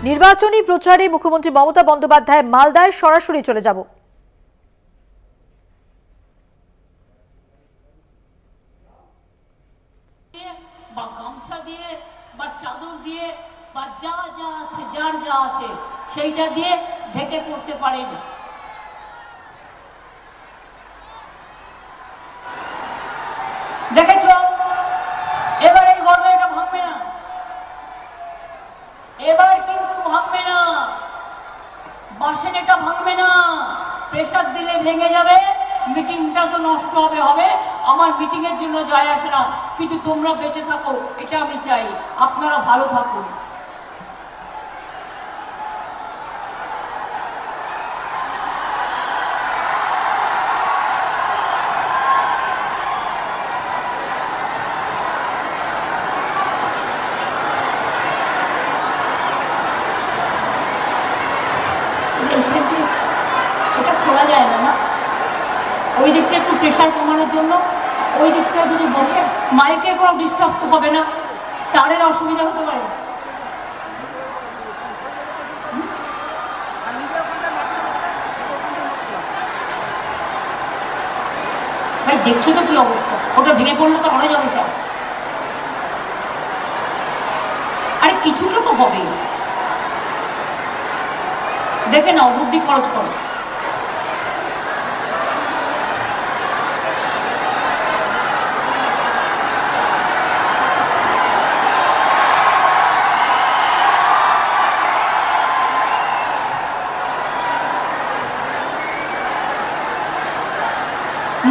নির্বাচনী প্রচারে মুখ্যমন্ত্রী মমতা বন্দ্যোপাধ্যায় মালদায় সরাসরি চলে যাব। গামছা দিয়ে বা চাদর দিয়ে বা যা যা আছে যার যা আছে সেইটা দিয়ে ঢেকে পড়তে পারেন। দেখেছ এবার এই গর্বে এটা ভাঙবে না, এবার কিন্তু ভাঙবে না, বাসের এটা ভাঙবে না। প্রেসার দিলে ভেঙে যাবে, মিটিংটা তো নষ্ট হবে। আমার মিটিং এর জন্য যায় আসে না, কিন্তু তোমরা বেঁচে থাকো এটা আমি চাই, আপনারা ভালো থাকুন। এটা খোলা যায় না, ওই দিকটা একটু প্রেশার কমানোর জন্য ওই দিকটা যদি বসে মাইকের কোনো ডিস্টার্ব তো হবে না, তারের অসুবিধা হতে পারে। ভাই দেখছো তো কি অবস্থা, ওটা ভেঙে পড়লে তো অনেক যাবে সব। আরে কিছুটা তো হবে, দেখে নাও, বুদ্ধি খরচ করো।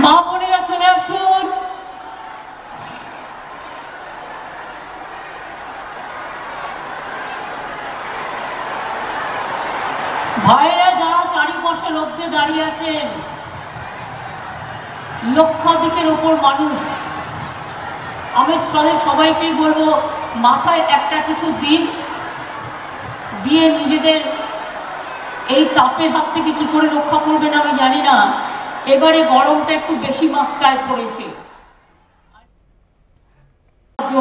মা বোনেরা চলে আসুন, ভাইরা যারা চারিপাশে লোককে দাঁড়িয়ে আছেন, লক্ষাধিকের উপর মানুষ, আমি সবাইকেই বলবো মাথায় একটা কিছু দিন দিয়ে নিজেদের এই তাপের হাত থেকে কি করে রক্ষা করবেন আমি জানি না। এবারে গরমটা একটু বেশি মাত্রায় পড়েছে,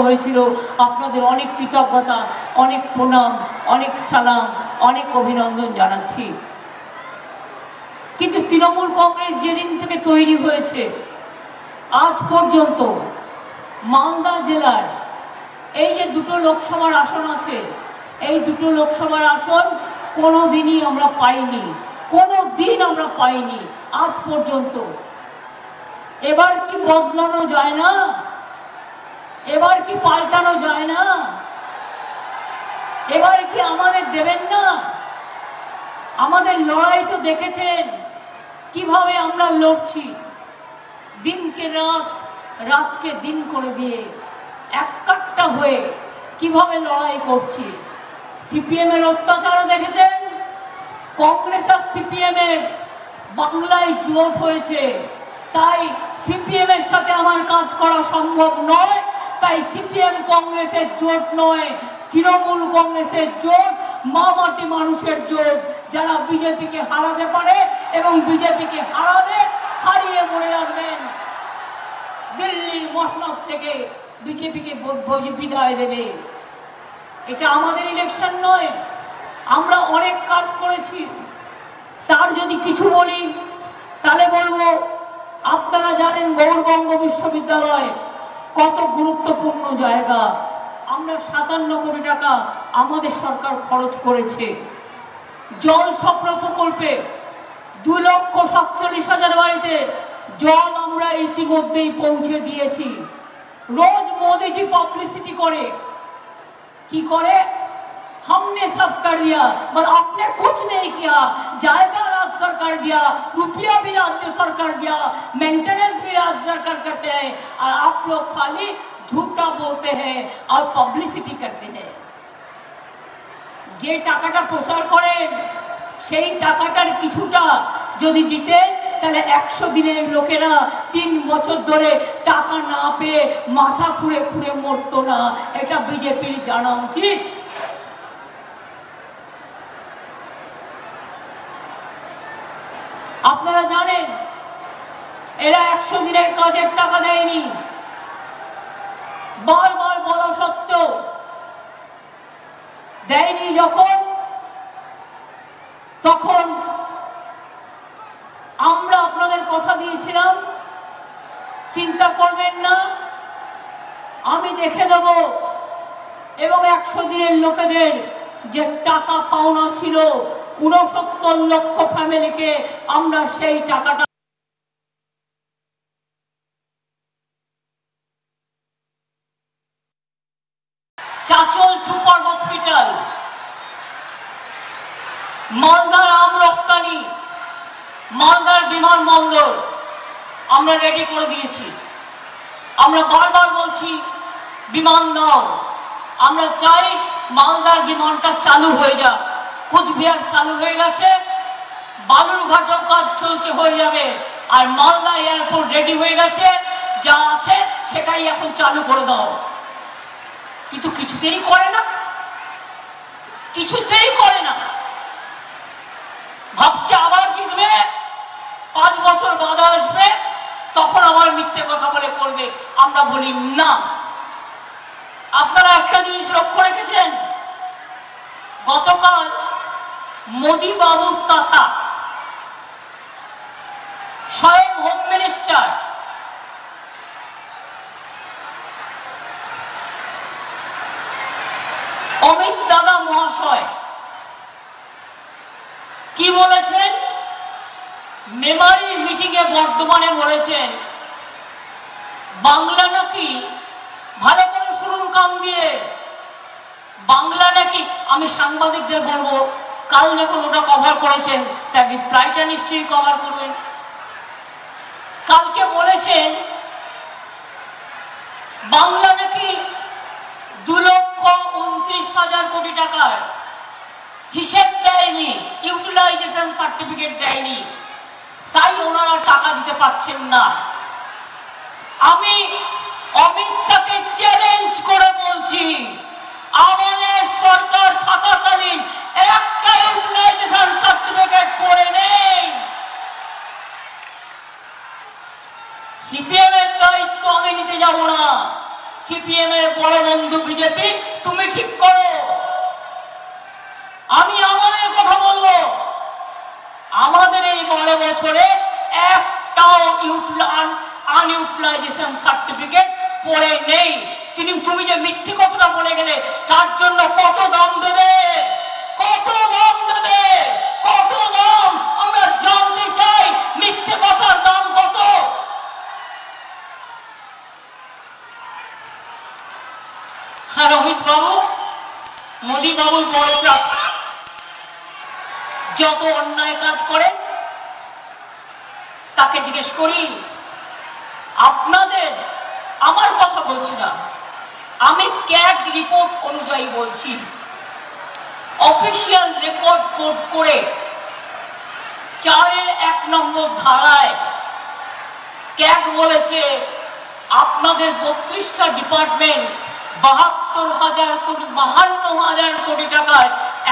হয়েছিল, আপনাদের অনেক কৃতজ্ঞতা, অনেক প্রণাম, অনেক সালাম, অনেক অভিনন্দন জানাচ্ছি। কিন্তু তৃণমূল কংগ্রেস যেদিন থেকে তৈরি হয়েছে আজ পর্যন্ত মালদা জেলার এই যে দুটো লোকসভার আসন আছে, এই দুটো লোকসভার আসন কোনোদিনই আমরা পাইনি, কোনোদিন আমরা পাইনি আজ পর্যন্ত। এবার কি বদলানো যায় না? এবার কি পাল্টানো যায় না? এবার কি আমাদের দেবেন না? আমাদের লড়াই তো দেখেছেন কিভাবে আমরা লড়ছি, দিনকে রাত, রাতকে দিন করে দিয়ে একটা হয়ে কিভাবে লড়াই করছি। সিপিএম এর অত্যাচারও দেখেছেন, কংগ্রেস আর সিপিএম এর বাংলায় জোট হয়েছে, তাই সিপিএম এর সাথে আমার কাজ করা সম্ভব নয়। তাই সিপিএম কংগ্রেসের জোট নয়, তৃণমূল কংগ্রেসের জোট, মা মাটি মানুষের জোট, যারা বিজেপিকে হারাতে পারে এবং বিজেপিকে হারিয়ে মনে রাখবেন দিল্লির মসনদ থেকে বিজেপিকে বিদায় দেবে। এটা আমাদের ইলেকশন নয়, আমরা অনেক কাজ করেছি। তার যদি কিছু বলি তাহলে বলবো, আপনারা জানেন গৌড়বঙ্গ বিশ্ববিদ্যালয় কত গুরুত্বপূর্ণ জায়গা। আমরা 57 কোটি টাকা আমাদের সরকার খরচ করেছে। জল স্বপ্ন প্রকল্পে 2,47,000 বাড়িতে জল আমরা ইতিমধ্যেই পৌঁছে দিয়েছি। রোজ মোদীজি পাবলিसिटी করে, কি করে, हमने सब कर दिया, पर आपने कुछ नहीं किया। जायका राज्य सरकार दिया, रुपया भी राज्य सरकार दिया, मेंटेनेंस भी राज्य सरकार करते हैं, और आप लोग खाली झूठा बोलते हैं और पब्लिसिटी करते हैं। যে টাকাটা প্রচার করেন সেই টাকাটার কিছুটা যদি দিতেন তাহলে 100 দিনের লোকেরা 3 বছর ধরে টাকা না পেয়ে মাথা খুঁড়ে খুঁড়ে মরতো না। এটা বিজেপির জানা উচিত। আপনারা জানেন এরা 100 দিনের কাজের টাকা দেয়নি, বারবার বলা সত্ত্বেও দেয়নি। যখন দেখে দেব এবং 100 দিনের লোকেদের যে টাকা পাওনা ছিল 69 লক্ষ ফ্যামিলিকে আমরা সেই টাকাটা চাচল সুপার হসপিটাল, মালদার আম রপ্তানি, মালদার বিমানবন্দর আমরা রেডি করে দিয়েছি। আমরা বারবার বলছি বিমান দাও, আমরা চাই মালদার বিমানটা চালু হয়ে যাক। কোচবিহার চালু হয়ে গেছে, বালুরঘাটও কাজ চলছে, হয়ে যাবে। আর মালদা এয়ারপোর্ট রেডি হয়ে গেছে, যা আছে সেটাই এখন চালু করে দাও। কিন্তু কিছুতেই করে না, কিছুতেই করে না। ভাবছে আবার জিতবে, 5 বছর বাধা আসবে, তখন আবার মিথ্যে কথা বলে করবে। আমরা বলি না। আপনারা একটা জিনিস লক্ষ্য রেখেছেন, গতকাল মোদি বাবু তথা স্বয়ং হোম মিনিস্টার অমিত দাদা মহাশয় কি বলেছেন? মেমারি মিটিং এ বর্ধমানে বলেছেন বাংলা নাকি, ভালো করে শুনুন কান দিয়ে, বাংলা নাকি, আমি সাংবাদিকদের বলবো কাল যখন ওটা কভার করেছেন তার রিপ্লাইটা নিশ্চয়ই কভার করবেন। কালকে বলেছেন বাংলা নাকি 2,29,000 কোটি টাকার হিসেব দেয়নি, ইউটিলাইজেশন সার্টিফিকেট দেয়নি, তাই ওনারা টাকা দিতে পারছেন না। আমি অমিত শাহকে চ্যালেঞ্জ করে বলছি, আমাদের সরকার থাকাকালীন একটা ইউটিলাইজেশন সার্টিফিকেট করে নেই। সিপিএম এর দায়িত্ব আমি নিতে যাব না, সিপিএম এর বড় বন্ধু বিজেপি, তুমি ঠিক করো। আমি আমাদের কথা বলবো, আমাদের এই 12 বছরে একটাও আনইউটিলাইজেশন সার্টিফিকেট পড়ে নেই। তুমি যে মিথ্যে কথাটা বলে গেলে তার জন্য কত দাম দেবে, কত দাম দেবে, কত দাম আমরা জানতে চাই। মিথ্যে কথার দাম কত? হ্যাঁ অমিত বাবু, মোদী বাবুর বড় যত অন্যায় কাজ করে তাকে জিজ্ঞেস করি। আপনাদের, আমার কথা বলছি না, আমি ক্যাগ রিপোর্ট অনুযায়ী বলছি, অফিসিয়াল রেকর্ড কোড করে 4-1 নম্বর ধারায় ক্যাগ বলেছে আপনাদের 32টা ডিপার্টমেন্ট 72,000 কোটি 52,000 কোটি টাকার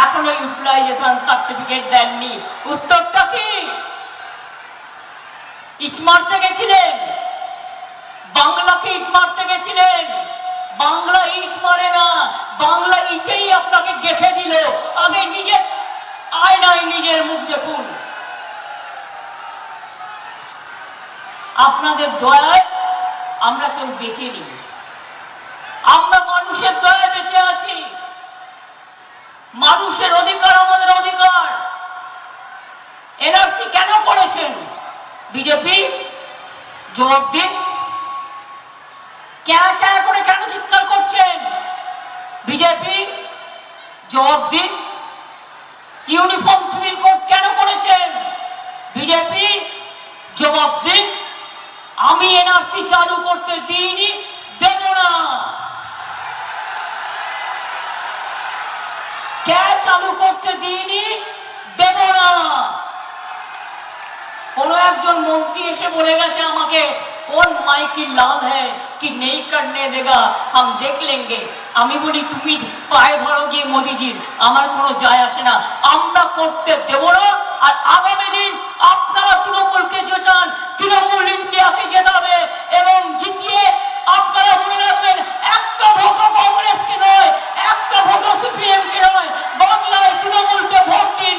এখনো ইউটিলাইজেশন সার্টিফিকেট দেননি। উত্তরটা কি? ইট মারতে গেছিলেন, বাংলাকে ইট মারতে গেছিলেন। বাংলা ইট মারে না, বাংলা ইটেই আপনাকে গেঁথে দিল। আগে নিজের আয়নায় নিজের মুখ দেখুন। আপনাদের দয়ায় আমরা কেউ বেঁচে নেই, আমরা মানুষের দয়ায় বেঁচে আছি। মানুষের অধিকার আমাদের অধিকার। এনআরসি কেন করেছেন বিজেপি? জবাব দিন। করে কেন চিৎকার করছেন বিজেপি? জবাব দিন। ইউনিফর্ম সিভিল কোড কেন করেছেন বিজেপি? জবাব দিন। আমি এনআরসি চালু করতে দিইনি, দেব না। কে চালু করতে দিইনি, দেব না। কোন একজন মন্ত্রী এসে বলে গেছে আমাকে, कौन माई की लाल है कि नहीं करने देगा, हम देख लेंगे। আমি বলি তুমি পায়ে ধরো গিয়ে মোদিজির, আমার কোনো যায় আসে না, আমরা করতে দেব না। আর আগামী দিন আপনারা তৃণমূলকে জেতান, তৃণমূল ইন্ডিয়াকে জেতাবে এবং জিতিয়ে আপনারা মনে রাখবেন একটা ভোট কংগ্রেসকে নয়, একটা ভোট সিপিএম কে নয়, বাংলায় তৃণমূলকে ভোট দিন।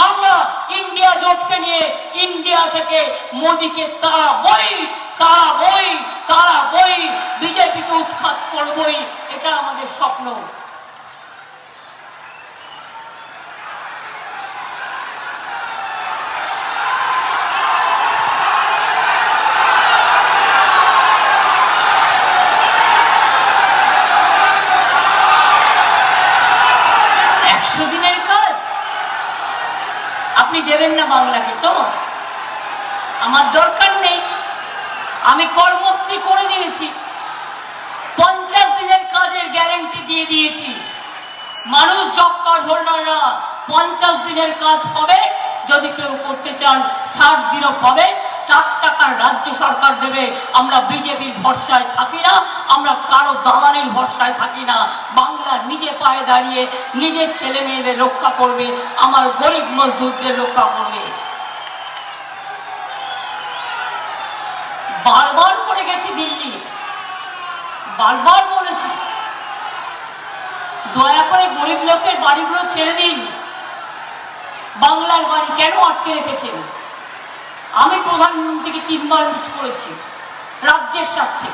আমরা ইন্ডিয়া জোটকে নিয়ে ইন্ডিয়া থেকে মোদিকে তাড়াবই, তাড়াবই, তাড়াবই, বিজেপিকে উৎখাত করবই। স্বপ্ন। দিনের কাজ আপনি দেবেন না বাংলাকে, তো আমার দরকার নেই। আমি কর্মশ্রী করে দিয়েছি, 50 দিনের কাজের গ্যারান্টি দিয়ে দিয়েছি। মানুষ জব কার্ড হোল্ডাররা 50 দিনের কাজ পাবে, যদি কেউ করতে চান 60 দিনও পাবে। টাকা রাজ্য সরকার দেবে। আমরা বিজেপির ভরসায় থাকি না, আমরা কারো দালালির ভরসায় থাকি না। বাংলা নিজে পায়ে দাঁড়িয়ে নিজের ছেলে মেয়েদের রক্ষা করবে, আমার গরিব মজদুরদের রক্ষা করবে। বারবার করে গেছি দিল্লি, বারবার বলেছি দয়া করে গরিব লোকের বাড়িগুলো ছেড়ে দিন। বাংলার বাড়ি কেন আটকে রেখেছেন? আমি প্রধানমন্ত্রীকে 3 বার মিট করেছি রাজ্যের স্বার্থে,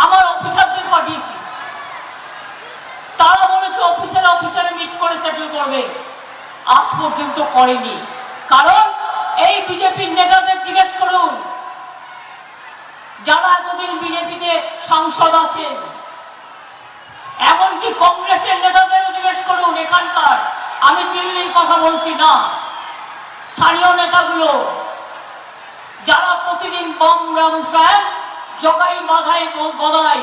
আমার অফিসারদের পাঠিয়েছি। তারা বলেছে অফিসারে মিট করে সেটেল করবে, আজ পর্যন্ত করেনি। কারণ এই বিজেপির নেতাদের জিজ্ঞেস করুন, যারা এতদিন বিজেপিতে সাংসদ আছেন, এমনকি কংগ্রেসের নেতাদেরও জিজ্ঞেস করুন এখানকার, আমি দিল্লির কথা বলছি না, স্থানীয় নেতাগুলো যারা প্রতিদিন বম রাম ফ্যান জগাই বাধাই গদাই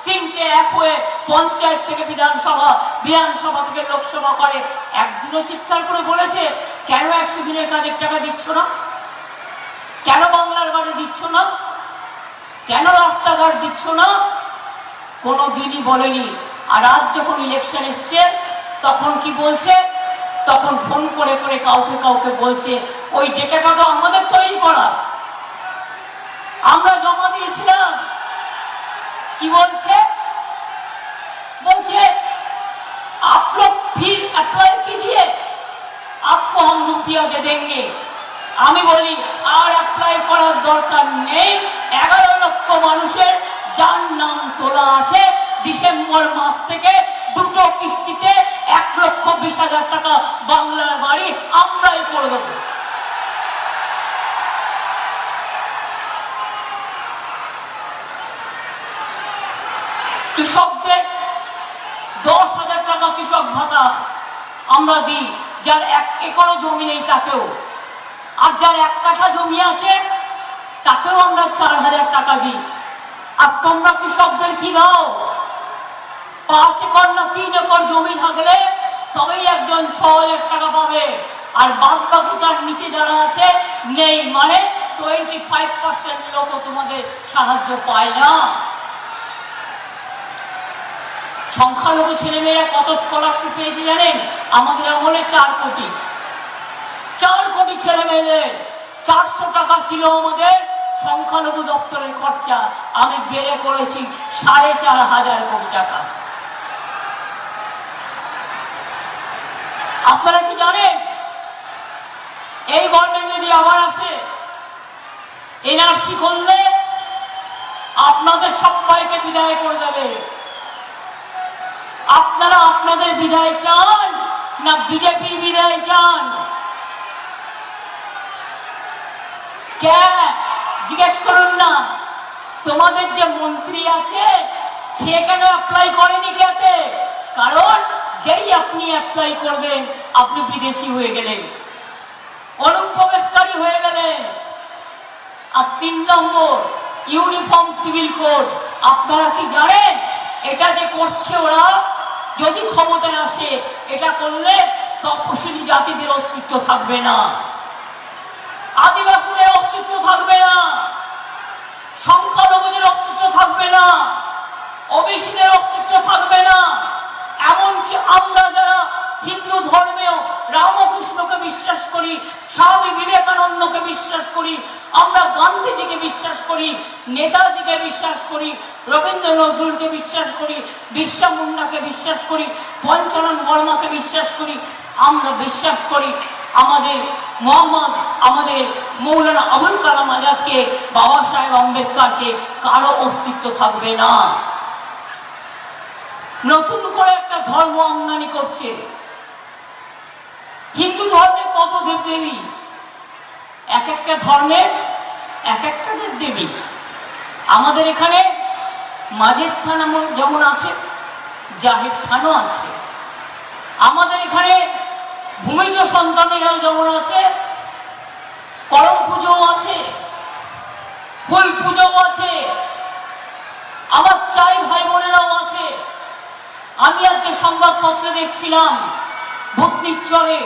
3টে এক হয়ে পঞ্চায়েত থেকে বিধানসভা থেকে লোকসভা করে, একদিনও চিৎকার করে বলেছে কেন 100 দিনের কাজের টাকা দিচ্ছ না, কেন বাংলার বাড়ি দিচ্ছ না, কেন রাস্তাঘাট দিচ্ছ না? কোনো দিনই বলেনি। আর আজ যখন ইলেকশন এসছে তখন কি বলছে? তখন ফোন করে করে কাউকে বলছে ওই ডেটাটা তো আমাদের তৈরি করা, আমরা জমা দিয়েছিলাম। কি বলছে? आप लोग फिर अप्लाई कीजिए, आपको हम रुपया दे देंगे। আমি বলি আর অ্যাপ্লাই করার দরকার নেই। 11 লক্ষ মানুষের যার নাম তোলা আছে, ডিসেম্বর মাস থেকে 2টো কিস্তিতে 1,20,000 টাকা বাংলার বাড়ি আমরাই করে দেব। কৃষকদের 10,000 টাকা কৃষক ভাতা আমরা দিই, যার 1 একরও জমি নেই তাকেও। আর যার 1 কাঠা জমি আছে তাকেও আমরা 4,000 টাকা দিই। আর তোমরা কৃষকদের কি দাও? 5 একর না 3 একর জমি থাকলে তবেই একজন 6,000 টাকা পাবে। আর বাদ বাকি তার নিচে যারা আছে নেই, মানে 25% লোকও তোমাদের সাহায্য পায় না। সংখ্যালঘু ছেলেমেয়েরা কত স্কলারশিপ পেয়েছে জানেন? আমাদের আমলে 4 কোটি। 4 কোটি ছেলে মেয়েদের 400 টাকা ছিল আমাদের সংখ্যালঘু দপ্তরের খরচা, আমি বেড়ে করেছি 4,500 কোটি টাকা। আপনারা কি জানেন এই গভর্নমেন্ট যদি আবার আসে, এনআরসি করলে আপনাদের সবাইকে বিদায় করে দেবে। আপনারা আপনাদের বিদায় চান না বিজেপির বিদায় চান? কে জিজ্ঞেস করুন না, তোমাদের যে মন্ত্রী আছে সে কেন অ্যাপ্লাই করেনি? কেতে? কারণ যেই আপনি অ্যাপ্লাই করবেন আপনি বিদেশি হয়ে গেলেন, অনুপ্রবেশকারী হয়ে গেলেন। আর 3 নম্বর ইউনিফর্ম সিভিল কোড। আপনারা কি জানেন এটা যে করছে ওরা, যদি ক্ষমতায় আসে এটা করলে তপশিলি জাতিদের অস্তিত্ব থাকবে না, আদিবাসীদের অস্তিত্ব থাকবে না, সংখ্যালঘুদের অস্তিত্ব থাকবে না, ওবিসিদের অস্তিত্ব থাকবে না। এমনকি আমরা যারা হিন্দু ধর্মেও রামকৃষ্ণকে বিশ্বাস করি, স্বামী বিবেকানন্দকে বিশ্বাস করি, আমরা গান্ধীজিকে বিশ্বাস করি, নেতাজিকে বিশ্বাস করি, রবীন্দ্র নজরুলকে বিশ্বাস করি, বিরসা মুন্ডাকে বিশ্বাস করি, পঞ্চানন বর্মাকে বিশ্বাস করি, আমরা বিশ্বাস করি আমাদের মৌলানা আবুল কালাম আজাদকে, বাবা সাহেব আম্বেদকরকে, কারো অস্তিত্ব থাকবে না। নতুন করে একটা ধর্ম আমদানি করছে। হিন্দু ধর্মে কত দেবদেবী, এক একটা ধর্মের এক একটা দেবদেবী। আমাদের এখানে মাঝের থান যেমন আছে, জাহের থানও আছে। আমাদের এখানে ভূমিজ সন্তানেরাও যেমন আছে, করম পুজোও আছে, ফুল পুজোও আছে, আমার চাই ভাই বোনেরাও আছে। আমি আজকে সংবাদপত্রে দেখছিলাম ভূতনির চরে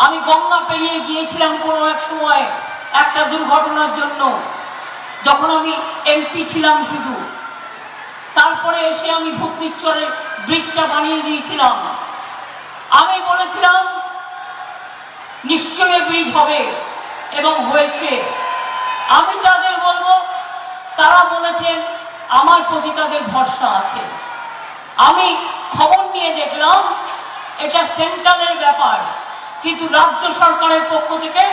আমি গঙ্গা পেরিয়ে গিয়েছিলাম কোনো এক সময় একটা দুর্ঘটনার জন্য, যখন আমি এমপি ছিলাম শুধু। তারপরে এসে আমি ভূতনির চরে ব্রিজটা বানিয়ে দিয়েছিলাম। আমি বলেছিলাম নিশ্চয়ই ব্রিজ হবে, এবং হয়েছে। আমি তাদের বলবো, তারা বলেছেন আমার প্রতি তাদের ভরসা আছে। আমি খবর নিয়ে দেখলাম এটা সেন্ট্রালের ব্যাপার, কিন্তু রাজ্য সরকারের পক্ষ থেকে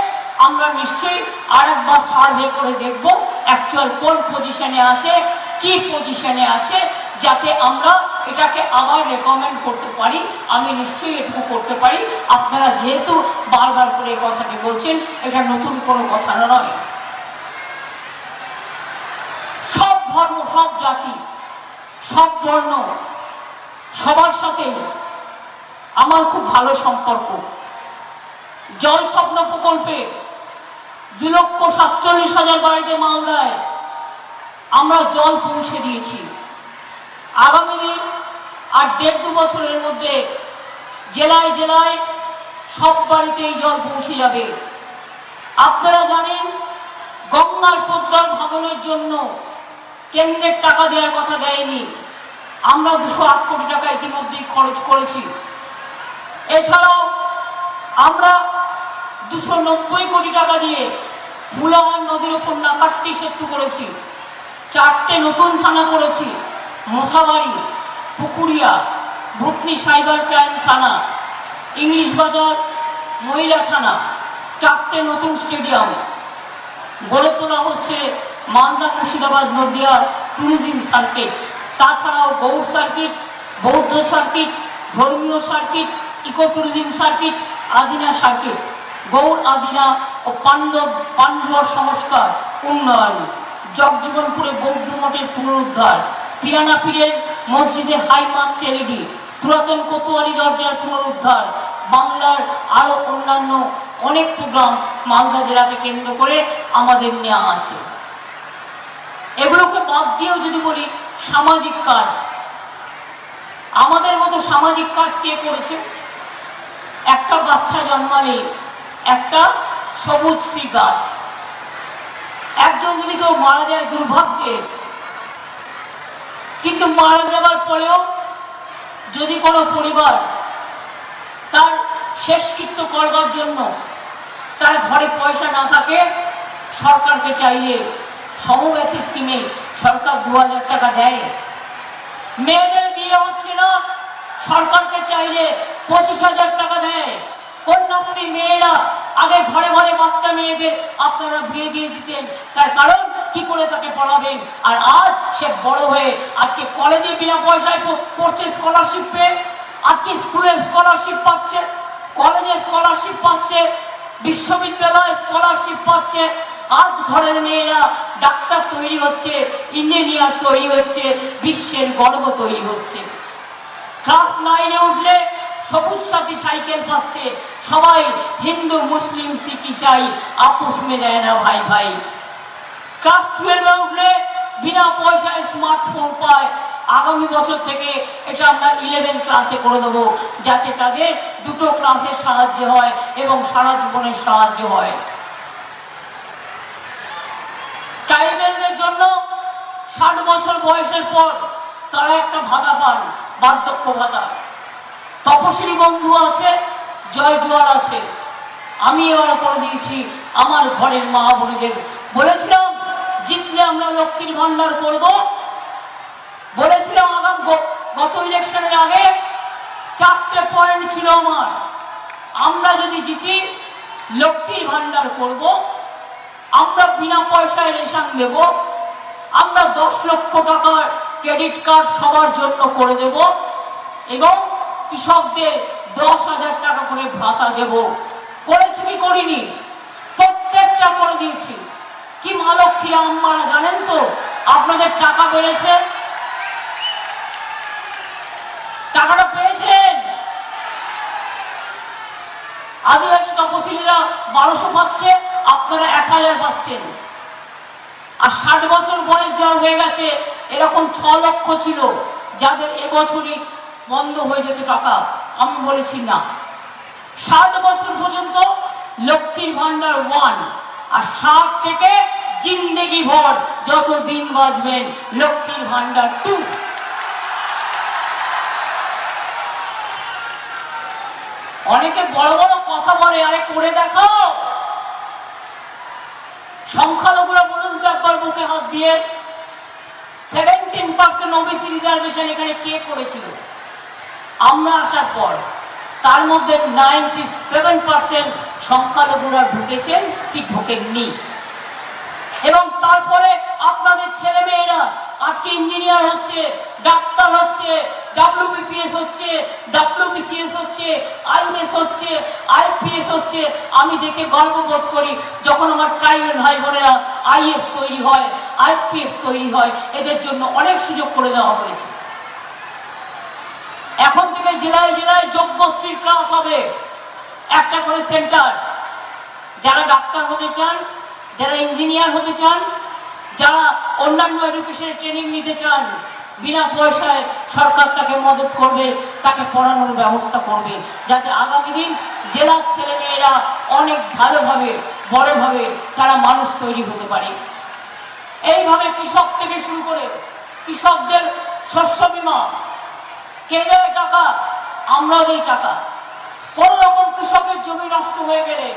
আমরা নিশ্চয়ই আরেকবার সার্ভে করে দেখব অ্যাকচুয়াল কোন পজিশনে আছে, কি পজিশনে আছে, যাতে আমরা এটাকে আবার রেকমেন্ড করতে পারি। আমি নিশ্চয়ই এটুকু করতে পারি। আপনারা যেহেতু বারবার করে এই কথাটি বলছেন, এটা নতুন কোনো কথা নয়। সব ধর্ম, সব জাতি, সব বর্ণ, সবার সাথে আমার খুব ভালো সম্পর্ক। জল স্বপ্ন প্রকল্পে 2,47,000 বাড়িতে মালদায় আমরা জল পৌঁছে দিয়েছি। আগামী দিন আর 1.5-2 বছরের মধ্যে জেলায় জেলায় সব বাড়িতেই জল পৌঁছে যাবে। আপনারা জানেন গঙ্গার পদ্মার ভাঙনের জন্য কেন্দ্রের টাকা দেওয়ার কথা দেয়নি, আমরা 208 কোটি টাকা ইতিমধ্যেই খরচ করেছি। এছাড়াও আমরা 290 কোটি টাকা দিয়ে ফুলাহার নদীর ওপর নাকাট্টি সেতু করেছি, 4টে নতুন থানা করেছি, মোথাবাড়ি, পুকুরিয়া, ভূতনি সাইবার ক্রাইম থানা, ইংলিশ বাজার মহিলা থানা, 4টে নতুন স্টেডিয়াম গড়ে তোলা হচ্ছে। মালদা, মুর্শিদাবাদ, নদিয়ার ট্যুরিজম সার্কিট, তাছাড়াও গৌড় সার্কিট, বৌদ্ধ সার্কিট, ধর্মীয় circuit, eco tourism circuit, Adina circuit, Gaur Adina ও পাণ্ডুয়ার সংস্কার উন্নয়ন, জগজীবনপুরে বৌদ্ধ মঠের পুনরুদ্ধার, পিরানা পীরের মসজিদে হাই মাস্ট এলইডি, পুরাতন কোতোয়ালি দরজার পুনরুদ্ধার, বাংলার আরও অন্যান্য অনেক প্রোগ্রাম মালদা জেলাকে কেন্দ্র করে আমাদের নেওয়া আছে। এগুলোকে বাদ দিয়েও যদি বলি সামাজিক কাজ, আমাদের মতো সামাজিক কাজ কে করেছে? একটা বাচ্চা জন্মালে একটা সবুজ শ্রী গাছ, একজন যদি কেউ মারা যায় দুর্ভাগ্যে, কিন্তু মারা যাবার পরেও যদি কোনো পরিবার তার শেষকৃত্য করবার জন্য তার ঘরে পয়সা না থাকে, সরকারকে চাইলে সমব্যথী স্কিমে সরকার 2000 টাকা দেয়। মেয়েদের বিয়ে হচ্ছে না, সরকারকে চাইলে 25,000 টাকা দেয়। কন্যাশ্রী মেয়েরা আগে ঘরে ঘরে বাচ্চা মেয়েদের আপনারা বিয়ে দিয়ে দিতেন, তার কারণ কি করে তাকে পড়াবেন। আর আজ সে বড় হয়ে আজকে কলেজে বিনা পয়সায় পড়ছে, স্কলারশিপ পেয়ে, আজকে স্কুলে স্কলারশিপ পাচ্ছে, কলেজে স্কলারশিপ পাচ্ছে, বিশ্ববিদ্যালয়ে স্কলারশিপ পাচ্ছে। আজ ঘরের মেয়েরা ডাক্তার তৈরি হচ্ছে, ইঞ্জিনিয়ার তৈরি হচ্ছে, বিশ্বের গর্ব তৈরি হচ্ছে। ক্লাস 9-এ উঠলে সবুজ সাথী সাইকেল পাচ্ছে। সবাই হিন্দু, মুসলিম, শিখ, ইসাই আপোষ মে দেয় না ভাই ভাই। ক্লাস 12-এ উঠলে বিনা পয়সায় স্মার্টফোন পায়। আগামী বছর থেকে এটা আমরা 11 ক্লাসে করে দেবো, যাতে তাদের 2টো ক্লাসের সাহায্য হয় এবং সারা জীবনের সাহায্য হয়। ট্রাইবেলদের জন্য 60 বছর বয়সের পর তারা একটা ভাতা পান, বার্ধক্য ভাতা। তপশিলি বন্ধু আছে, জয় জোয়ার আছে। আমি এবার করে দিয়েছি আমার ঘরের মা বোনেদের। বলেছিলাম জিতলে আমরা লক্ষ্মীর ভান্ডার করব, বলেছিলাম গত ইলেকশনের আগে 4টে পয়েন্ট ছিল আমার। আমরা যদি জিতি লক্ষ্মীর ভান্ডার করব, আমরা বিনা পয়সায় রেশন দেব, আমরা 10 লক্ষ টাকার ক্রেডিট কার্ড সবার জন্য করে দেব, এবং কৃষকদের 10,000 টাকা করে ভাতা দেব। করেছি কি করিনি? প্রত্যেকটা করে দিয়েছি। কি মা লক্ষ্মীরা আম্মারা জানেন তো আপনাদের টাকা বেড়েছে? টাকাটা পেয়েছেন? আদিবাসী তপশিলীরা 1200 পাচ্ছে, আপনারা 1000 পাচ্ছেন। আর 60 বছর বয়স যাওয়া হয়ে গেছে এরকম 6 লক্ষ ছিল যাদের এবছরই বন্ধ হয়ে যেত টাকা। আমি বলেছি না, 60 বছর পর্যন্ত লক্ষ্মীর ভান্ডার 1, আর 60 থেকে জিন্দেগি ভর যত দিন বাঁচবেন লক্ষ্মীর ভান্ডার 2। অনেকে বড় বড় কথা বলে, আরে করে দেখাও। সংখ্যালঘুরা বলুন তো একবার বুকে হাত দিয়ে, 17% ওবিসি রিজার্ভেশন এখানে কে করেছিল আমরা আসার পর? তার মধ্যে 97% সংখ্যালঘুরা ঢুকেছেন কি ঢোকেননি। এবং তারপরে আপনাদের ছেলে মেয়েরা আজকে ইঞ্জিনিয়ার হচ্ছে, ডাক্তার হচ্ছে, WBPS হচ্ছে, WBCS হচ্ছে, IAS হচ্ছে, IPS হচ্ছে। আমি দেখে গর্ববোধ করি যখন আমার ট্রাইবাল ভাই বোনেরা IAS তৈরি হয়, IPS তৈরি হয়। এদের জন্য অনেক সুযোগ করে দেওয়া হয়েছে। এখন থেকে জেলায় জেলায় যোগ্যশ্রীর ক্লাস হবে, একটা করে সেন্টার। যারা ডাক্তার হতে চান, যারা ইঞ্জিনিয়ার হতে চান, যারা অন্যান্য এডুকেশনের ট্রেনিং নিতে চান, বিনা পয়সায় সরকার তাকে মদত করবে, তাকে পড়ানোর ব্যবস্থা করবে, যাতে আগামী দিন জেলার ছেলেমেয়েরা অনেক ভালোভাবে বড়ভাবে তারা মানুষ তৈরি হতে পারে। এইভাবে কৃষক থেকে শুরু করে কৃষকদের শস্য বীমা কে দেয় টাকা? আমরা দেই টাকা। কোন রকম কৃষকের জমি নষ্ট হয়ে গেলে,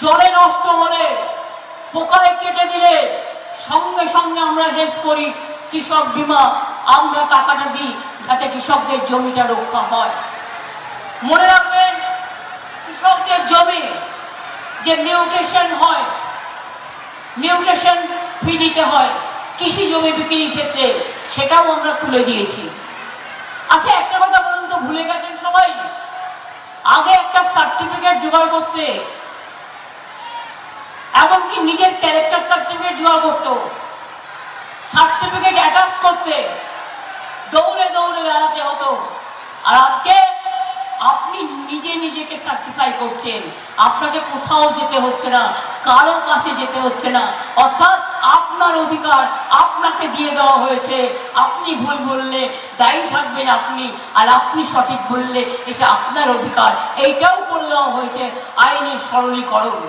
জলে নষ্ট হলে, পোকায় কেটে দিলে সঙ্গে সঙ্গে আমরা হেল্প করি। কৃষক বীমা আমরা টাকাটা দিই যাতে কৃষকদের জমিটা রক্ষা হয়। মনে রাখবেন, কৃষকদের জমি যে মিউটেশন হয়, মিউটেশন ফি দিতে হয় কৃষি জমি বিক্রির ক্ষেত্রে, সেটাও আমরা তুলে দিয়েছি। আচ্ছা, একটা কথা বলুন তো, ভুলে গেছেন সবাই? আগে একটা সার্টিফিকেট জোগাড় করতে, এমনকি নিজের ক্যারেক্টার সার্টিফিকেট জোগাড় করতো, সার্টিফিকেট অ্যাটাচ করতে দৌড়ে দৌড়ে বেড়াতে হতো। আর আজকে আপনি নিজে নিজেকে সার্টিফাই করছেন, আপনাকে কোথাও যেতে হচ্ছে না, কারো কাছে যেতে হচ্ছে না। অর্থাৎ আপনার অধিকার আপনাকে দিয়ে দেওয়া হয়েছে। আপনি ভুল বললে দায়ী থাকবেন আপনি, আর আপনি সঠিক বললে এটা আপনার অধিকার। এইটাও করে দেওয়া হয়েছে আইনের সরলীকরণ।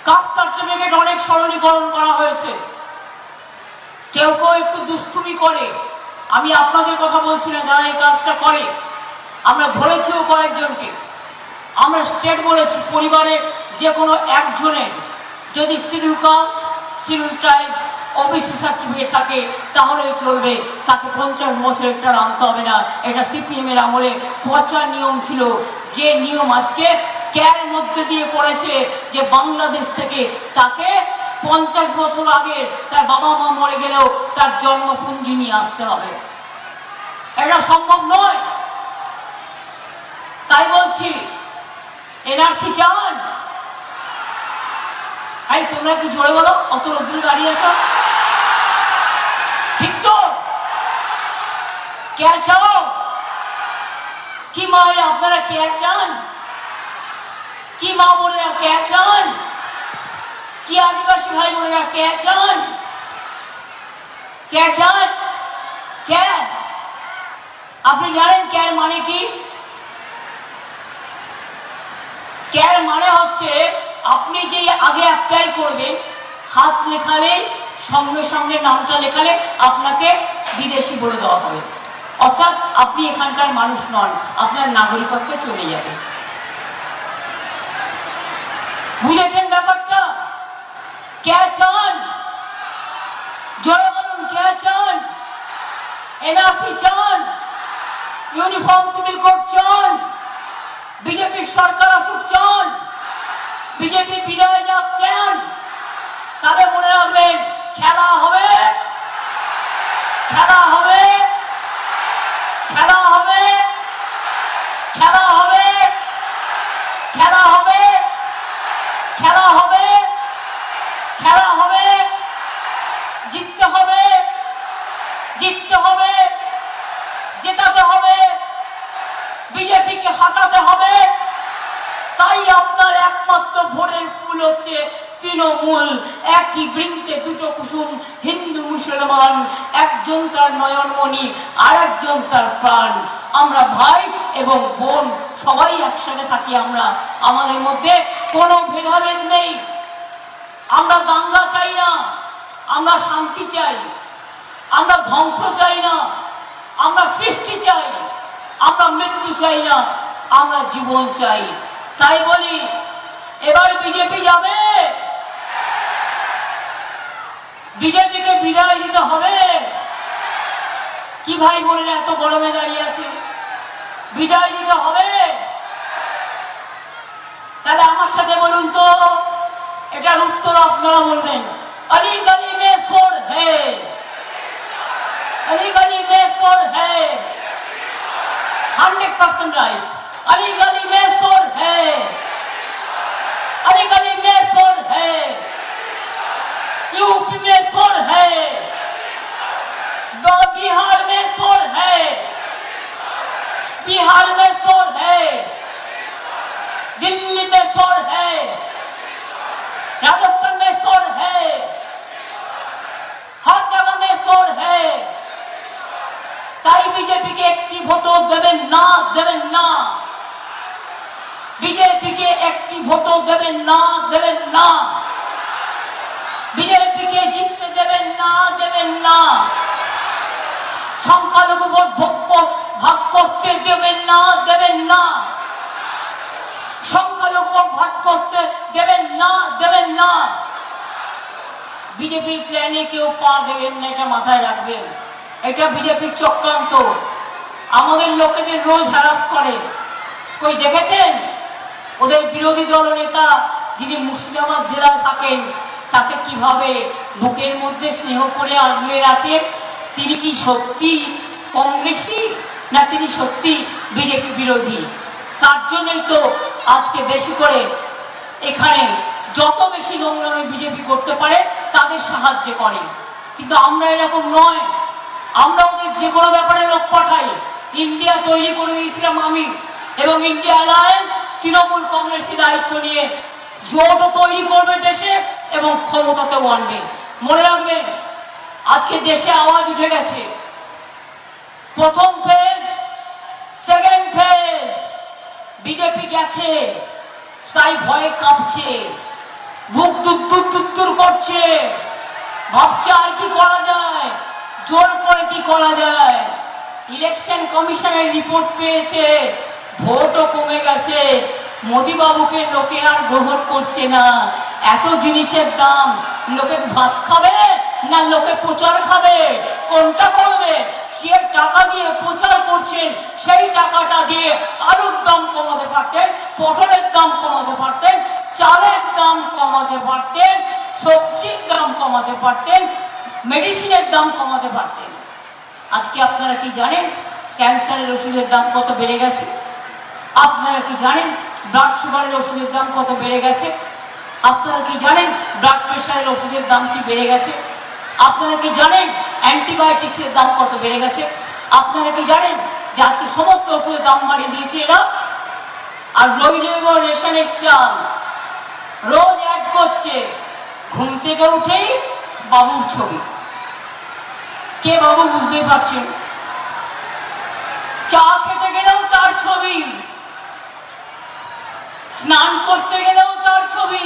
কাস্ট সার্টিফিকেট অনেক সরলীকরণ করা হয়েছে। কেউ কেউ একটু দুষ্টুমি করে, আমি আপনাদের কথা বলছি না, যারা এই কাজটা করে আমরা ধরেছিও কয়েকজনকে। আমরা স্টেট বলেছি, পরিবারের যে কোনো একজনের যদি schedule caste, schedule tribe, OBC certificate থাকে তাহলেই চলবে, তাকে 50 বছরের একটা আনতে হবে না। এটা সিপিএমের আমলে পচা নিয়ম ছিল, যে নিয়ম আজকে ক্যার মধ্যে দিয়ে করেছে যে বাংলাদেশ থেকে তাকে 50 বছর আগে তার বাবা মা মরে গেলেও তার জন্মপুঞ্জি নিয়ে আসতে হবে। এটা সম্ভব নয়। তাই বলছি, এনআরসি চান? এই তোমরা একটু জোরে বলো, অত রোদ্দুরে দাঁড়িয়ে আছো, ঠিক তো? কে চাও? কি মায়েরা আপনারা কে চান? কি মা বোনেরা কে চান? কি আদিবাসী ভাই বোনেরা কে চান? কে চান? কে? আপনি জানেন ক্যার মানে কি? ক্যার মানে হচ্ছে আপনি যে আগে অ্যাপ্লাই করবেন, হাত লেখালে সঙ্গে সঙ্গে নামটা লেখালে আপনাকে বিদেশি বলে দেওয়া হবে। অর্থাৎ আপনি এখানকার মানুষ নন, আপনার নাগরিকত্বে চলে যাবে। বুঝেছেন ব্যাপারটা? কে চান? জয় বলুন, কে চান? এনআরসি চান? ইউনিফর্ম সিভিল কোড চান? বিজেপির সরকার আসুক চান? বিজেপি বিদায় যাক চান? তাহলে মনে রাখবেন, খেলা হবে, খেলা হবে, খেলা হবে। হচ্ছে তৃণমূল। একই বৃন্তে দুটো কুসুম, হিন্দু মুসলমান, একজন তার নয়নমণি আর একজন তার প্রাণ। আমরা ভাই এবং বোন, সবাই একসাথে থাকি। আমরা আমাদের মধ্যে কোনো ভেদাভেদ নেই। আমরা দাঙ্গা চাই না, আমরা শান্তি চাই। আমরা ধ্বংস চাই না, আমরা সৃষ্টি চাই। আমরা মৃত্যু চাই না, আমরা জীবন চাই। তাই বলি, এবার বিজেপি যাবে, বিজেপিকে বিদায় দিতে হবে। কি ভাই বোনেরা এত গরমে দাঁড়িয়ে আছে? বিদায় দিতে হবে। তাহলে আমার সাথে বলুন তো, এটার উত্তর আপনারা বলবেন। अली गली में शोर है, अली गली में शोर है, 100% राइट। अली गली में शोर है, अली गली में शोर है, यूपी में शोर है, बिहार में शोर है, बिहार में शोर है, दिल्ली में शोर है, राजस्थान में शोर है, हर जगह में शोर है। ताई बीजेपी के एक्टिव भोटो देवें ना, देवें ना। बीजेपी के एक्टिव भोटो देवें ना, देवें ना। बीजेपी के जीतते देवें ना, देवें ना। সংখ্যালঘু ভোট ভাগ করতে দেবেন না, দেবেন না। সংখ্যালঘু ভোট করতে দেবেন না, দেবেন না। বিজেপির প্ল্যানে কেউ পা দেবেন না, এটা মাথায় রাখবেন। এটা বিজেপির চক্রান্ত। আমাদের লোকেদের রোজ হ্যারাস করে। কই দেখেছেন? ওদের বিরোধী দল নেতা যিনি মুর্শিদাবাদ জেলায় থাকেন, তাকে কিভাবে বুকের মধ্যে স্নেহ করে আগলে রাখেন। তিনি কি সত্যি কংগ্রেসী, না তিনি সত্যি বিজেপি বিরোধী? তার জন্যই তো আজকে বেশি করে এখানে যত বেশি নোংরামি বিজেপি করতে পারে তাদের সাহায্য করে। কিন্তু আমরা এরকম নয়। আমরা ওদের যে কোনো ব্যাপারে লোক পাঠাই। ইন্ডিয়া তৈরি করে দিয়েছিলাম আমি, এবং ইন্ডিয়া অ্যালায়েন্স তৃণমূল কংগ্রেসের দায়িত্ব নিয়ে জোটও তৈরি করবে দেশে এবং ক্ষমতাতেও আনবে। মনে রাখবেন, আজকে দেশে আওয়াজ উঠে গেছে। প্রথম ফেজ, সেকেন্ড ফেজ। বিজেপি গেছে, তাই ভয়ে কাঁপছে, বুক দুত্তুর করছে, ভাবছে আর কি করা যায়, জোর করে কি করা যায়। ইলেকশন কমিশনের রিপোর্ট পেয়েছে, ভোটও কমে গেছে। মোদি বাবুকে লোকে আর গ্রহণ করছে না। এত জিনিসের দাম, লোকে ভাত খাবে না লোকে প্রচার খাবে? কোনটা করবে? সে টাকা দিয়ে প্রচার করছেন, সেই টাকাটা দিয়ে আলুর দাম কমাতে পারতেন, পটলের দাম কমাতে পারতেন, চালের দাম কমাতে পারতেন, সবজির দাম কমাতে পারতেন, মেডিসিনের দাম কমাতে পারতেন। আজকে আপনারা কি জানেন ক্যান্সারের ওষুধের দাম কত বেড়ে গেছে? আপনারা কি জানেন ব্লাড সুগারের ওষুধের দাম কত বেড়ে গেছে? আপনারা কি জানেন ব্লাড প্রেশারের ওষুধের দাম কি বেড়ে গেছে? আপনারা কি জানেন অ্যান্টিবায়োটিক্সের দাম কত বেড়ে গেছে? আপনারা কি জানেন যে আজকে সমস্ত ওষুধের দাম বাড়িয়ে দিয়েছে এরা? আর রইল রেশনের চাল রোজ অ্যাড করছে। ঘুম থেকে উঠেই বাবুর ছবি। কে বাবু বুঝতে পারছেন? চা খেতে গেলেও তার ছবি, স্নান করতে গেলেও তার ছবি,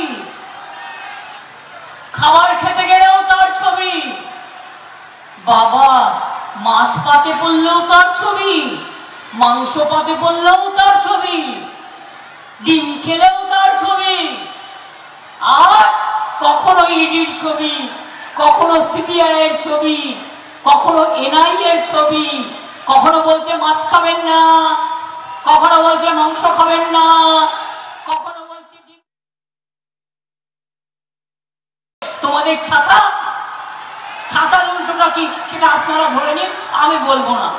খাবার খেতে গেলেও তার ছবি। বাবা, মাছ পাতে পড়লেও তার ছবি, মাংস পাতে পড়লেও তার ছবি, ডিম খেলেও তার ছবি। আর কখনো ইডির ছবি, কখনো সিবিআই এর ছবি, কখনো এনআই এর ছবি, কখনো বলছে মাছ খাবেন না, কখনো বলছে মাংস খাবেন না, কখনো বলছে তোমাদের ছাতা, ছাতার উল্টোটা কি সেটা আপনারা ধরে নিন, আমি বলবো না।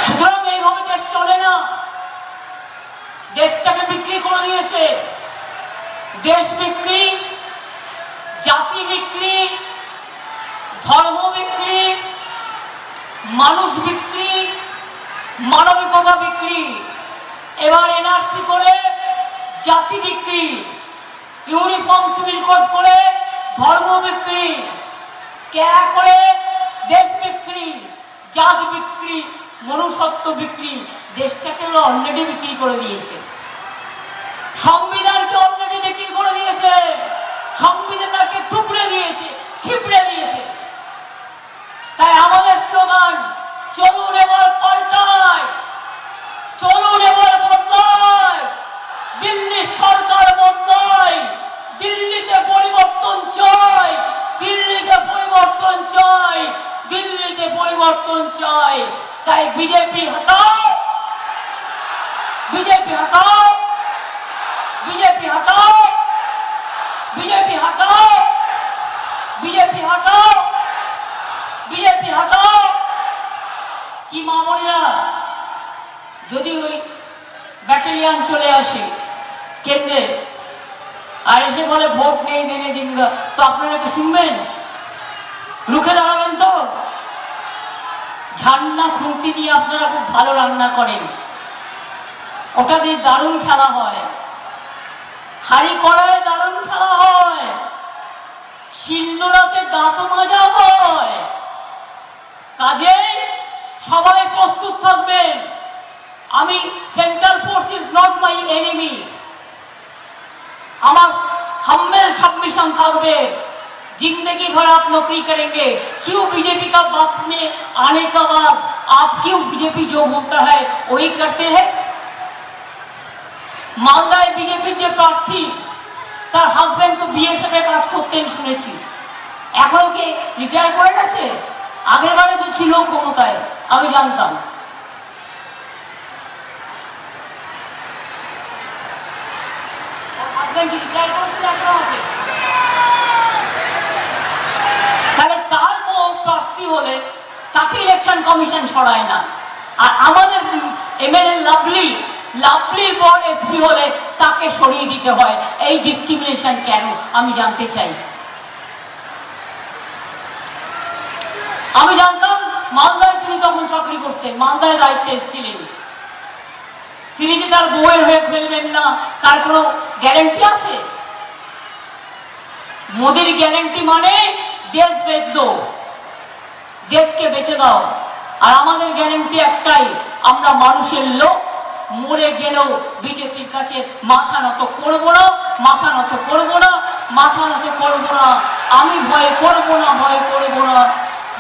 সুতরাং এইভাবে দেশ চলে না। দেশটাকে বিক্রি করে দিয়েছে। দেশ বিক্রি জাতি বিক্রি, ধর্ম বিক্রি, মানুষ বিক্রি, মানবিকতা বিক্রি। এবার এনআরসি করে জাতি বিক্রি, ইউনিফর্ম সিভিল কোড করে ধর্ম বিক্রি, ক্যা করে দেশ বিক্রি, জাত বিক্রি, মনুষ্যত্ব বিক্রি। দেশটাকে অলরেডি বিক্রি করে দিয়েছে, সংবিধানকে অলরেডি বিক্রি করে দিয়েছে, সংবিধানকে টুকরে দিয়েছে, ছিপড়ে দিয়েছে। তাই আমাদের স্লোগান, চলুন এবার পাল্টায়, চলুন এবার বদলায়, দিল্লির সরকার বদলায়, দিল্লিতে পরিবর্তন চাই, দিল্লিতে পরিবর্তন চাই, দিল্লিতে পরিবর্তন চাই। তাই বিজেপি হটাও, বিজেপি হটাও, বিজেপি হটাও, বিজেপি হটাও, বিজেপি হটাও, বিজেপি হটাও। কি মামনিরা, যদি ওই ব্যাটালিয়ান চলে আসে কেন্দ্রে আর এসে বলে ভোট নেই দেনে দিন, তো আপনারা কি শুনবেন? রুখে দাঁড়াবেন তো? ঝান্না খুন্তি দিয়ে আপনারা খুব ভালো রান্না করেন, ওটা দিয়ে দারুণ খেলা হয়, হাড়ি কড়ায় দারুণ খেলা হয়, শিলনোড়াতে দাঁত মাজা হয়। কাজেই সবাই প্রস্তুত থাকবেন। আমি central force is not my enemy, আমার हम्बल सबमिशन থাকবে। जिंदगी भर आप नौकरी करेंगे, क्यों बीजेपी का बात में आने का बाद आप क्यों बीजेपी जो बोलता है वही करते हैं? मालदाय बीजेपी जो प्रार्थी তার হাজবেন্ড তো বিএসএফ এ কাজ করতেন শুনেছি, এখনো কি রিটায়ার করে গেছে? আগের বারে তো ছিল ক্ষমতায়, আমি জানতাম। হাজবেন্ড রিটায়ার করেছিল, এখনো আছে। তাহলে তার বউ প্রার্থী হলে তাকে ইলেকশন কমিশন ছড়ায় না, আর আমাদের এমএলএ লাভলির পর এসপি হলে তাকে সরিয়ে দিতে হয়। এই ডিসক্রিমিনেশন কেন আমি জানতে চাই। আমি জানতাম মালদায় তিনি তখন চাকরি করতেন, মালদায় দায়িত্বে এসেছিলেন। তিনি যে তার বউয়ের হয়ে ফেলবেন না তার কোনো গ্যারেন্টি আছে? মোদির গ্যারেন্টি মানে দেশ বেচ দো, দেশকে বেচে দাও। আর আমাদের গ্যারেন্টি একটাই, আমরা মানুষের লোক, মরে গেলেও বিজেপির কাছে মাথা নত করবো না, মাথা নত করবো না, মাথা নত করবো না। আমি ভয় করবো না, ভয় করবো না।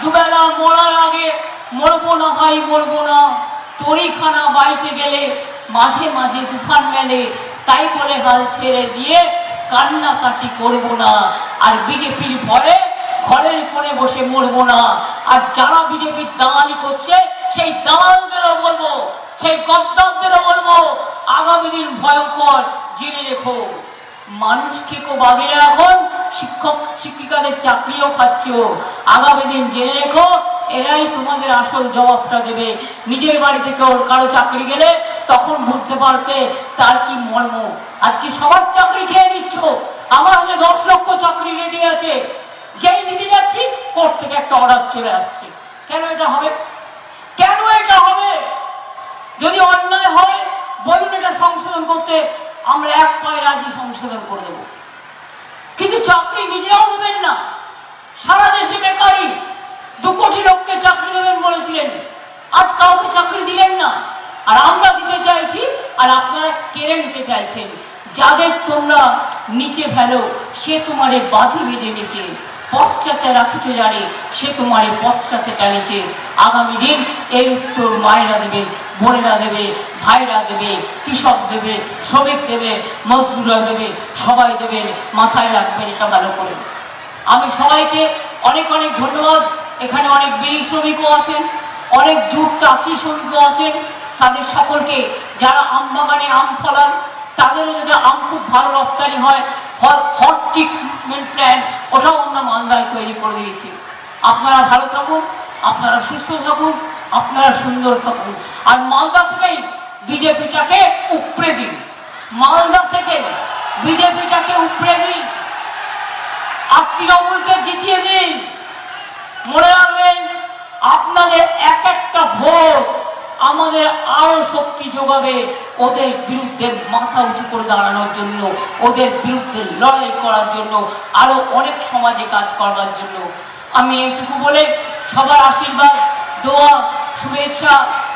দুবেলা মরার আগে মরবো না ভাই, মরবো না। তরিখানা বাইতে গেলে মাঝে মাঝে তুফান মেলে, তাই বলে হাল ছেড়ে দিয়ে কান্নাকাটি করবো না। আর বিজেপির ভয়ে ঘরের কোণে বসে মরবো না। আর যারা বিজেপির দালালি করছে সেই দালালদেরও বলবো, সেই গদ্দারদেরও বলবো, আগামী দিন ভয়ঙ্কর। জেনে রেখো, মানুষ খেকো বাগেরা এখন শিক্ষক শিক্ষিকাদের চাকরিও খাচ্ছ। আগামী দিন জেনে রেখো, এরাই তোমাদের আসল জবাবটা দেবে। নিজের বাড়ি থেকে ওর কারো চাকরি গেলে তখন বুঝতে পারতে তার কি মর্ম। আজকে সবার চাকরি খেয়ে নিচ্ছ। আমার কাছে 10 লক্ষ চাকরি রেডি আছে, যেই দিতে যাচ্ছি কোর্ট থেকে একটা অর্ডার চলে আসছে। কেন এটা হবে? কেন এটা হবে? যদি অন্যায় হয় বলুন, এটা সংশোধন করতে আমরা এক পায়ে রাজি, সংশোধন করে দেব। কিন্তু চাকরি নিজেরাও দেবেন না। সারা দেশে বেকারি, 2 কোটি লোককে চাকরি দেবেন বলেছিলেন, আজ কাউকে চাকরি দিলেন না। আর আমরা দিতে চাইছি, আর আপনারা কেড়ে নিতে চাইছেন। যাদের তোমরা নিচে ফেলো সে তোমারে বাঁধি বেজে নিচে, পশ্চাতে রাখিতে জানে সে তোমারে পশ্চাতে টানেছে। আগামী দিন এর উত্তর মায়েরা দেবে, বোনেরা দেবে, ভাইরা দেবে, কৃষক দেবে, শ্রমিক দেবে, মজদুররা দেবে, সবাই দেবেন। মাথায় রাখবেন এটা ভালো করে। আমি সবাইকে অনেক অনেক ধন্যবাদ। এখানে অনেক বিড়ি শ্রমিকও আছেন, অনেক জুট তাঁতি শ্রমিকও আছেন। তাদের সকলকে, যারা আম বাগানে আম ফলান তাদেরও যাতে আম খুব ভালো রপ্তানি হয়, হট ট্রিটমেন্ট প্ল্যান ওটাও আমরা মালদায় তৈরি করে দিয়েছি। আপনারা ভালো থাকুন, আপনারা সুস্থ থাকুন, আপনারা সুন্দর থাকুন। আর মালদা থেকেই বিজেপিটাকে উপড়ে দিন, মালদা থেকে বিজেপিটাকে উপড়ে দিন। আর তৃণমূলকে জিতিয়ে দিন। মনে রাখবেন, আপনাদের এক একটা ভোট আমাদের আরো শক্তি যোগাবে ওদের বিরুদ্ধে মাথা উঁচু করে দাঁড়ানোর জন্য, ওদের বিরুদ্ধে লড়াই করার জন্য, আরো অনেক সমাজে কাজ করার জন্য। আমি এইটুকু বলে সবার আশীর্বাদ, দোয়া, শুভেচ্ছা,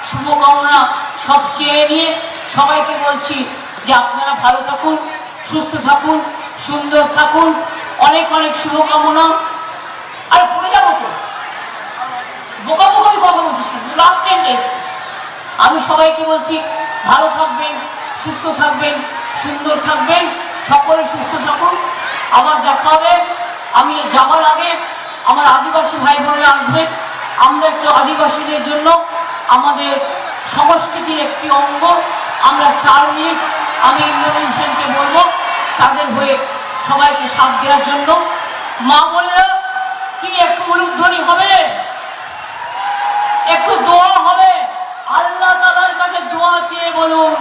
শুভকামনা সব চেয়ে নিয়ে সবাইকে বলছি যে আপনারা ভালো থাকুন, সুস্থ থাকুন, সুন্দর থাকুন। অনেক অনেক শুভকামনা। আর পড়ে যাবো তো, বোকা বোকা আমি কথা বলছিস, লাস্ট টাইম এসছি। আমি সবাইকে বলছি ভালো থাকবেন, সুস্থ থাকবেন, সুন্দর থাকবেন, সকলে সুস্থ থাকুন। আবার দেখা হবে। আমি যাবার আগে আমার আদিবাসী ভাই বোনেরা আসবেন। আমরা একটু আদিবাসীদের জন্য আমাদের সংস্কৃতির একটি অঙ্গ আমরা 4 মিনিট আমি ইন্দ্রনীল সেনকে বলবো তাদের হয়ে সবাইকে সাথ দেওয়ার জন্য। মা বোনেরা কি একটু উলুধ্বনি হবে, একটু দোয়া হবে। আল্লাহ তাআলার কাছে দোয়া চেয়ে বলুন,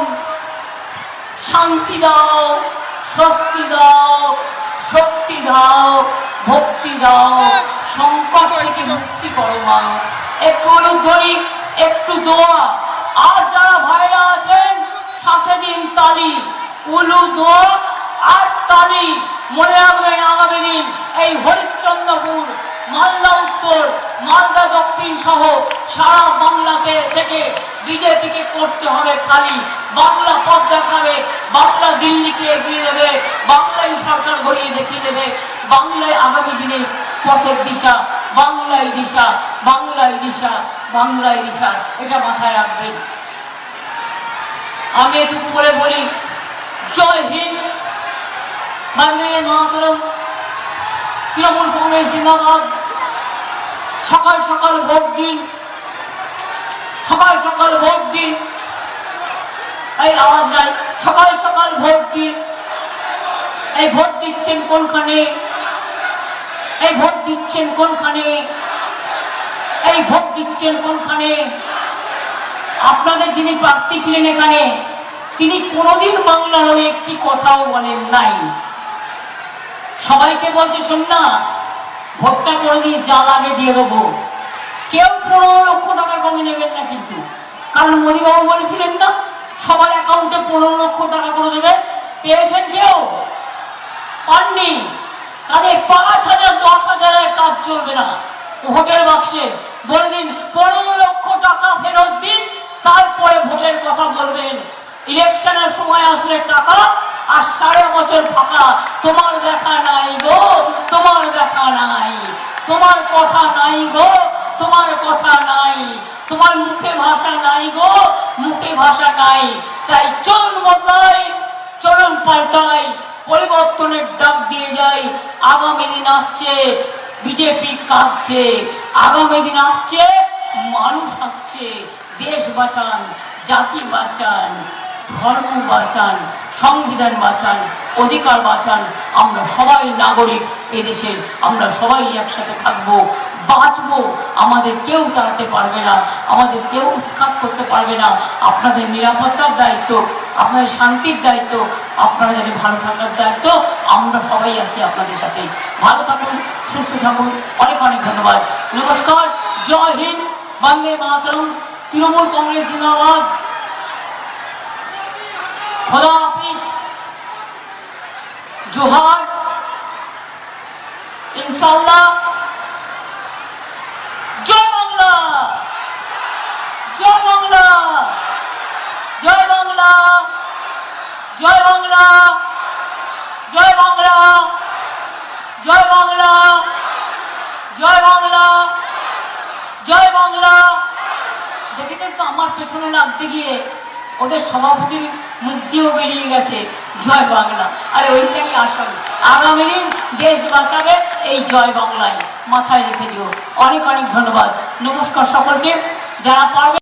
শান্তি দাও, স্বস্তি দাও, শক্তি দাও, ভক্তি দাও, সংকট থেকে মুক্তি করো মা। একটু উলুধ্বনি, একটু দোয়া। আর যারা ভাইরা আছেন সাথে দিন তালি, উলু, দোয়া আর তালি। মনে রাখবেন আগামী দিন এই হরিশ্চন্দ্রপুর, মালদা উত্তর, মালদা দক্ষিণ সহ সারা বাংলাকে থেকে বিজেপিকে করতে হবে খালি। বাংলা পথ দেখাবে, বাংলা দিল্লিকে এগিয়ে দেবে, বাংলাই সরকার গড়িয়ে দেখিয়ে দেবে। বাংলায় আগামী দিনে পথের দিশা, বাংলায় দিশা, বাংলায় দিশা, বাংলায় দিশা, এটা মাথায় রাখবেন। আমি এটুকু করে বলি, জয় হিন্দ, বন্দে মাতরম, তৃণমূল কংগ্রেস জিন্দাবাদ। সকাল সকাল ভোট দিন, সকাল সকাল ভোট দিন। এই আওয়াজ নাই, সকাল সকাল ভোট দিন। এই ভোট দিচ্ছেন কোনখানে? এই ভোট দিচ্ছেন কোনখানে? এই ভোট দিচ্ছেন কোনখানে? আপনাদের যিনি প্রার্থী ছিলেন এখানে, তিনি কোনোদিন বাংলার হয়ে একটি কথাও বলেন নাই। সবাইকে বলছে, শোন না, ভোটটা করে দিয়ে যা লাগে দিয়ে দেবো। কেউ 15 লক্ষ টাকা কমে নেবেন না কিন্তু, কারণ মোদীবাবু বলেছিলেন না সবার অ্যাকাউন্টে 15 লক্ষ টাকা করে দেবে। পেয়েছেন কেউ? পাননি। কাজে 5,000 10,000 কাজ চলবে না। ভোটের বাক্সে বলে দিন 15 লক্ষ টাকা ফেরত দিন, তারপরে ভোটের কথা বলবেন। ইলেকশনের সময় আসলে টাকা আর 3.5 বছর ফাঁকা। তোমার দেখা নাই গো, তোমার দেখা নাই, তোমার কথা নাই গো, তোমার কথা নাই, তোমার মুখে ভাষা নাই গো, মুখে ভাষা নাই। তাই চলুন বদলাই, চলুন পাল্টাই, পরিবর্তনের ডাক দিয়ে যাই। আগামী দিন আসছে, বিজেপি কাঁদছে। আগামী দিন আসছে, মানুষ আসছে। দেশ বাঁচান, জাতি বাঁচান, ধর্ম বাঁচান, সংবিধান বাঁচান, অধিকার বাঁচান। আমরা সবাই নাগরিক এদেশের, আমরা সবাই একসাথে থাকবো, বাঁচবো। আমাদের কেউ তাড়াতে পারবে না, আমাদের কেউ উৎখাত করতে পারবে না। আপনাদের নিরাপত্তার দায়িত্ব, আপনাদের শান্তির দায়িত্ব, আপনারা যাতে ভালো থাকার দায়িত্ব, আমরা সবাই আছি আপনাদের সাথে। ভালো থাকুন, সুস্থ থাকুন। অনেক অনেক ধন্যবাদ। নমস্কার, জয় হিন্দ, বন্দে মাতরম, তৃণমূল কংগ্রেস জিন্দাবাদ। খোদা হাফিজ, জোহার, ইনশাআল্লাহ। জয় বাংলা, জয় বাংলা, জয় বাংলা, জয় বাংলা, জয় বাংলা, জয় বাংলা, জয় বাংলা, জয় বাংলা। দেখেছেন তো আমার পেছনে লাগতে গিয়ে ওদের সভাপতির মুখ দিয়েও বেরিয়ে গেছে জয় বাংলা। আরে ওইটাই আসল। আগামী দিন দেশ বাঁচাবে এই জয় বাংলায়, মাথায় রেখে দিও। অনেক অনেক ধন্যবাদ। নমস্কার সকলকে। যারা পারবে